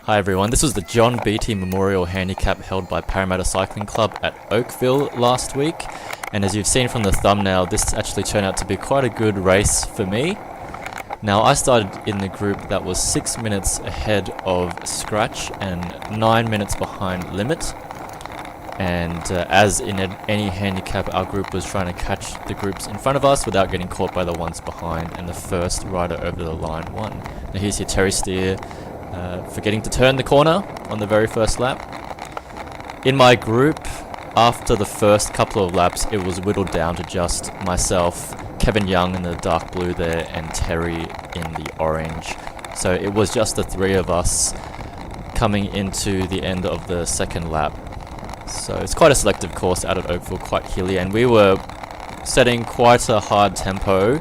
Hi everyone, this was the John Beatty Memorial Handicap held by Parramatta Cycling Club at Oakville last week, and as you've seen from the thumbnail, this actually turned out to be quite a good race for me. Now, I started in the group that was 6 minutes ahead of Scratch and 9 minutes behind Limit, and as in any handicap, our group was trying to catch the groups in front of us without getting caught by the ones behind, and the first rider over the line won. Now here's your Terry Steer forgetting to turn the corner on the very first lap. In my group, after the first couple of laps, it was whittled down to just myself, Kevin Young in the dark blue there, and Terry in the orange. So it was just the three of us coming into the end of the second lap. So it's quite a selective course out at Oakville, quite hilly, and we were setting quite a hard tempo.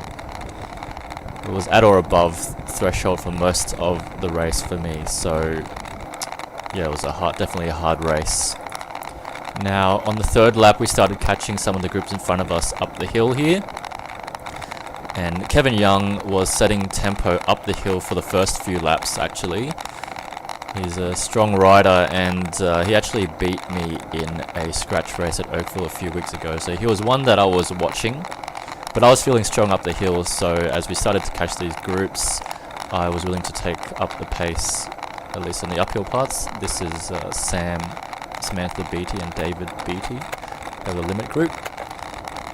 It was at or above threshold for most of the race for me, so yeah, it was definitely a hard race. Now on the third lap we started catching some of the groups in front of us up the hill here, and Kevin Young was setting tempo up the hill for the first few laps actually. He's a strong rider, and he actually beat me in a scratch race at Oakville a few weeks ago, so he was one that I was watching. But I was feeling strong up the hill, so as we started to catch these groups, I was willing to take up the pace, at least on the uphill parts. This is Sam, Samantha Beatty and David Beatty. They were the Limit group.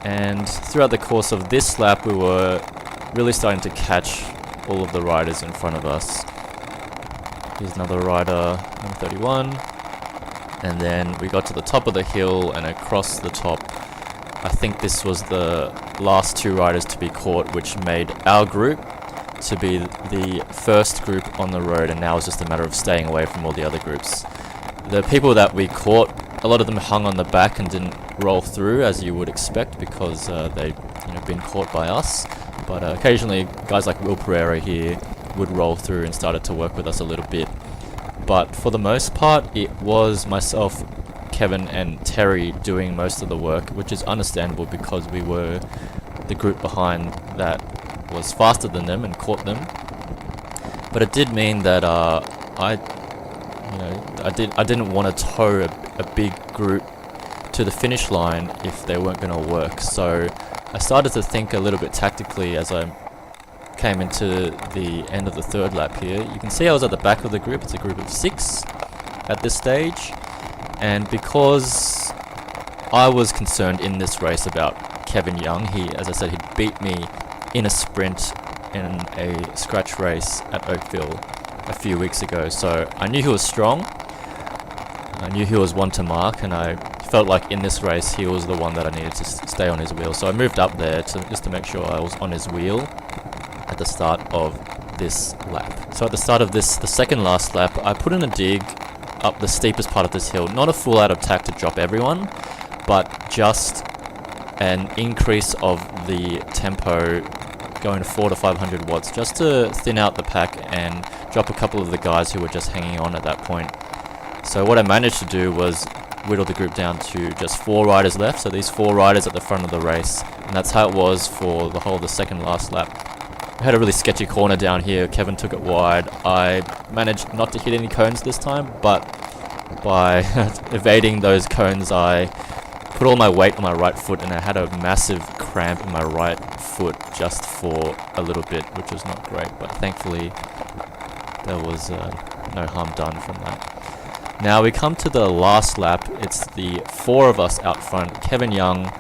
And throughout the course of this lap, we were really starting to catch all of the riders in front of us. Here's another rider, number 31. And then we got to the top of the hill and across the top. I think this was the last two riders to be caught, which made our group to be the first group on the road, and now it's just a matter of staying away from all the other groups. The people that we caught, a lot of them hung on the back and didn't roll through, as you would expect, because they'd been caught by us. But occasionally guys like Will Pereira here would roll through and started to work with us a little bit. But for the most part, it was myself, Kevin and Terry doing most of the work, which is understandable because we were the group behind that was faster than them and caught them. But it did mean that I didn't want to tow a big group to the finish line if they weren't going to work. So I started to think a little bit tactically as I came into the end of the third lap here. You can see I was at the back of the group. It's a group of 6 at this stage. And because I was concerned in this race about Kevin Young, as I said, he beat me in a sprint in a scratch race at Oakville a few weeks ago. So I knew he was strong. I knew he was one to mark, and I felt like in this race he was the one that I needed to stay on his wheel. So I moved up there just to make sure I was on his wheel at the start of this lap. So at the start of the second last lap, I put in a dig up the steepest part of this hill. Not a full out attack to drop everyone, but just an increase of the tempo going to 400 to 500 watts, just to thin out the pack and drop a couple of the guys who were just hanging on at that point. So what I managed to do was whittle the group down to just 4 riders left, so these 4 riders at the front of the race, and that's how it was for the whole of the second last lap. I had a really sketchy corner down here. Kevin took it wide. I managed not to hit any cones this time, but by evading those cones, I put all my weight on my right foot, and I had a massive cramp in my right foot just for a little bit, which was not great, but thankfully there was no harm done from that. Now we come to the last lap. It's the 4 of us out front. Kevin Young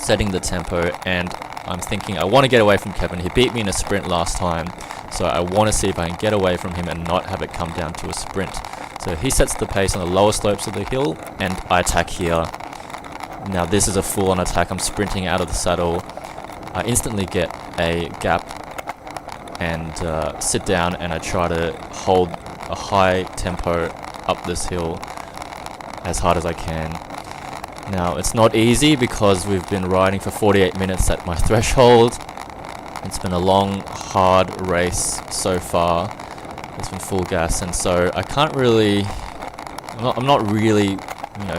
setting the tempo, and I'm thinking I want to get away from Kevin. He beat me in a sprint last time, so I want to see if I can get away from him and not have it come down to a sprint. So he sets the pace on the lower slopes of the hill, and I attack here. Now this is a full-on attack. I'm sprinting out of the saddle. I instantly get a gap and sit down, and I try to hold a high tempo up this hill as hard as I can. Now, it's not easy because we've been riding for 48 minutes at my threshold. It's been a long, hard race so far. It's been full gas, and so I can't really... I'm not really,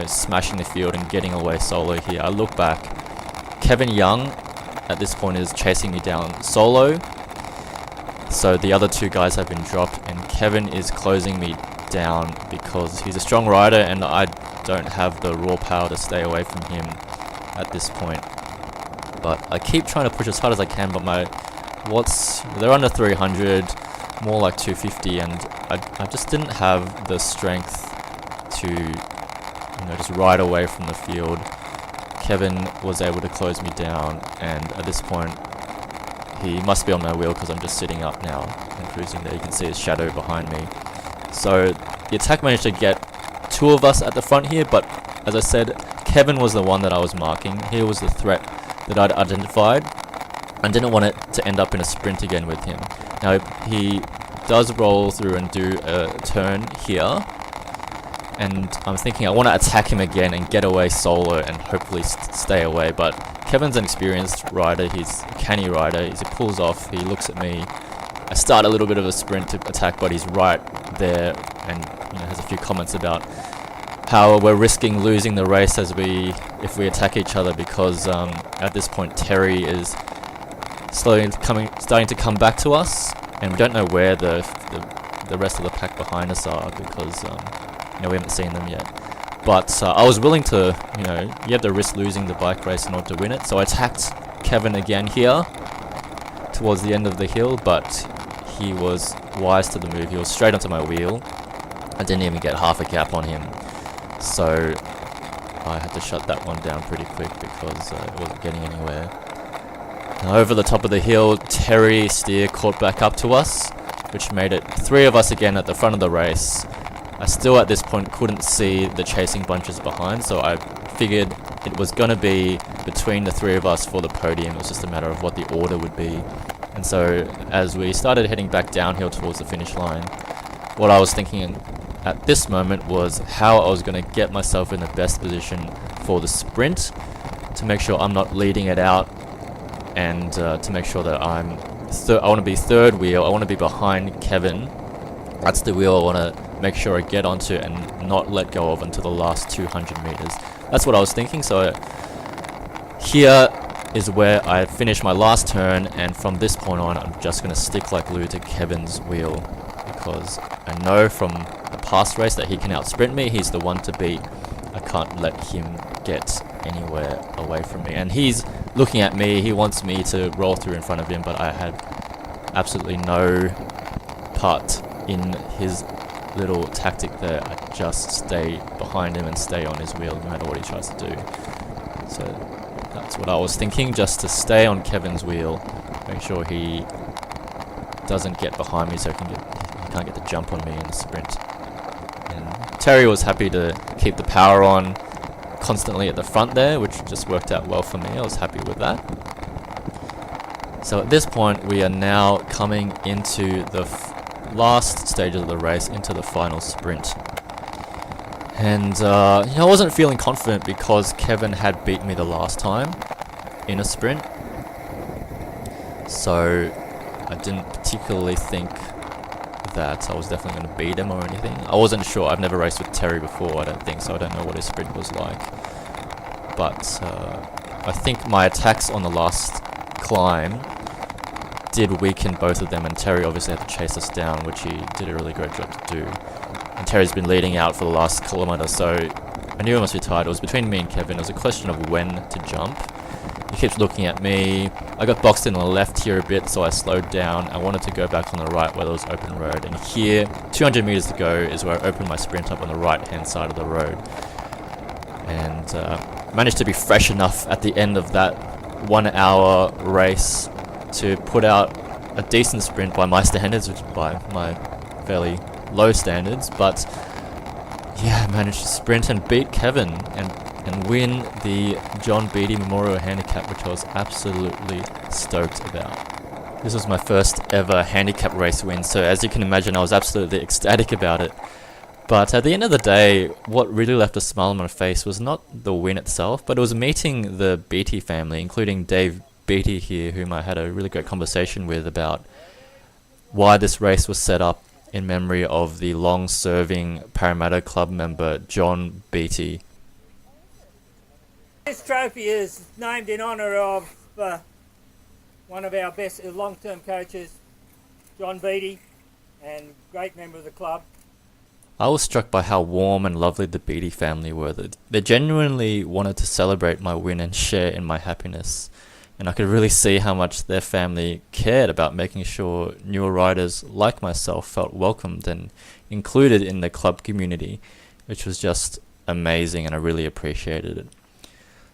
smashing the field and getting away solo here. I look back. Kevin Young, at this point, is chasing me down solo. So the other 2 guys have been dropped, and Kevin is closing me down because he's a strong rider and I don't have the raw power to stay away from him at this point. But I keep trying to push as hard as I can, but they're under 300, more like 250, and I just didn't have the strength to just ride away from the field. Kevin was able to close me down, and at this point he must be on my wheel because I'm just sitting up now and cruising there. You can see his shadow behind me. So the attack managed to get two of us at the front here, but as I said, Kevin was the one that I was marking. He was the threat that I'd identified and didn't want it to end up in a sprint again with him. Now he does roll through and do a turn here, and I'm thinking I want to attack him again and get away solo and hopefully stay away, but Kevin's an experienced rider, he's a canny rider, he pulls off, he looks at me. I start a little bit of a sprint to attack, but he's right there and has a few comments about how we're risking losing the race if we attack each other, because at this point Terry is starting to come back to us, and we don't know where the rest of the pack behind us are because we haven't seen them yet. But I was willing to, you have to risk losing the bike race in order to win it. So I attacked Kevin again here towards the end of the hill, but he was wise to the move. He was straight onto my wheel. I didn't even get half a gap on him. So I had to shut that one down pretty quick because it wasn't getting anywhere. Now over the top of the hill, Terry Steer caught back up to us, which made it three of us again at the front of the race. I still at this point couldn't see the chasing bunches behind, so I figured it was going to be between the three of us for the podium. It was just a matter of what the order would be. And so as we started heading back downhill towards the finish line, what I was thinking at this moment was how I was going to get myself in the best position for the sprint to make sure I'm not leading it out, and to make sure that I want to be third wheel. I want to be behind Kevin. That's the wheel I want to make sure I get onto and not let go of until the last 200 meters. That's what I was thinking. So here is where I finish my last turn, and from this point on I'm just going to stick like glue to Kevin's wheel, because I know from the past race that he can out sprint me. He's the one to beat. I can't let him get anywhere away from me, and he's looking at me. He wants me to roll through in front of him, but I had absolutely no part in his little tactic there. I just stay behind him and stay on his wheel no matter what he tries to do. So that's what I was thinking, just to stay on Kevin's wheel, make sure he doesn't get behind me so he can't get the jump on me in the sprint. And Terry was happy to keep the power on constantly at the front there, which just worked out well for me. I was happy with that. So at this point we are now coming into the last stage of the race, into the final sprint. And I wasn't feeling confident because Kevin had beaten me the last time in a sprint, so I didn't particularly think that I was definitely going to beat him or anything. I wasn't sure. I've never raced with Terry before, I don't think, so I don't know what his sprint was like. But I think my attacks on the last climb did weaken both of them, and Terry obviously had to chase us down, which he did a really great job to do. And Terry's been leading out for the last kilometre, so I knew I must be tired. It was between me and Kevin. It was a question of when to jump. He keeps looking at me. I got boxed in on the left here a bit, so I slowed down. I wanted to go back on the right where there was open road, and here, 200 metres to go, is where I opened my sprint up on the right hand side of the road. And managed to be fresh enough at the end of that 1 hour race to put out a decent sprint by my standards, which by my fairly low standards, but yeah, I managed to sprint and beat Kevin and win the John Beatty Memorial Handicap, which I was absolutely stoked about. This was my first ever handicap race win, so as you can imagine I was absolutely ecstatic about it. But at the end of the day, what really left a smile on my face was not the win itself, but it was meeting the Beatty family, including Dave Beatty here, whom I had a really great conversation with about why this race was set up in memory of the long-serving Parramatta Club member John Beatty. This trophy is named in honour of one of our best long-term coaches, John Beatty. and great member of the club. I was struck by how warm and lovely the Beatty family were. They genuinely wanted to celebrate my win and share in my happiness. And I could really see how much their family cared about making sure newer riders like myself felt welcomed and included in the club community, which was just amazing, and I really appreciated it.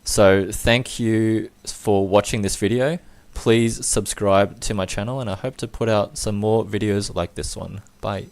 So thank you for watching this video. Please subscribe to my channel, and I hope to put out some more videos like this one. Bye.